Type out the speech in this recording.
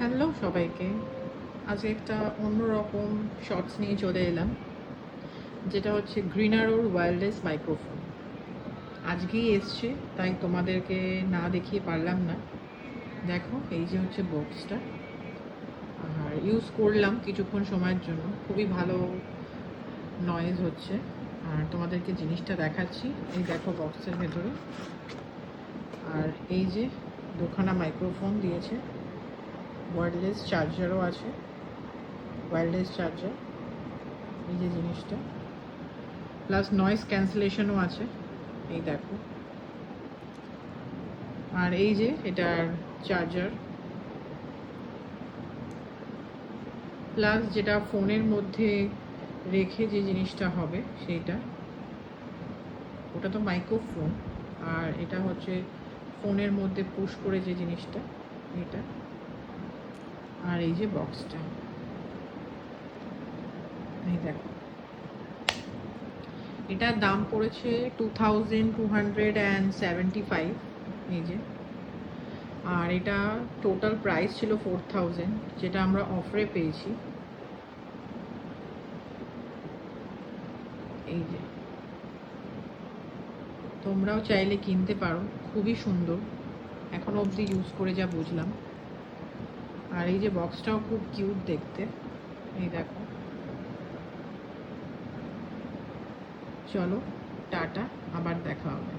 Hello সবাইকে। আজকে একটা অন্যরকম শর্টস নিয়ে চলে এলাম, যেটা হচ্ছে গ্রিনারোর ওয়্যারলেস মাইক্রোফোন। আজকেই এসছে, তাই তোমাদেরকে না দেখিয়ে পারলাম না। দেখো, এই যে হচ্ছে বক্সটা, আর ইউজ করলাম কিছুক্ষণ সময়ের জন্য। খুবই ভালো নয়েজ হচ্ছে। আর তোমাদেরকে জিনিসটা দেখাচ্ছি। এই দেখো বক্সের ভেতরে, আর এই যে দুখানা মাইক্রোফোন দিয়েছে, ওয়্যারলেস চার্জারও আছে, ওয়্যারলেস চার্জার। এই যে জিনিসটা, প্লাস নয়েজ ক্যান্সেলেশনও আছে, এই দেখো। আর এই যে এটার চার্জার, প্লাস যেটা ফোনের মধ্যে রেখে যে জিনিসটা হবে সেইটা, ওটা তো মাইক্রোফোন, আর এটা হচ্ছে ফোনের মধ্যে পুশ করে যে জিনিসটা, এটা। আর এই যে বক্সটা, এই দেখো। এটার দাম পড়েছে 2275। এই যে, আর এটা টোটাল প্রাইস ছিল 4000, যেটা আমরা অফারে পেয়েছি। এই যে, তোমরাও চাইলে কিনতে পারো, খুবই সুন্দর এখনো অবধি ইউজ করে যা বুঝলাম। আর এই যে বক্সটাও খুব কিউট দেখতে, এই দেখো। চলো, টাটা, আবার দেখা হবে।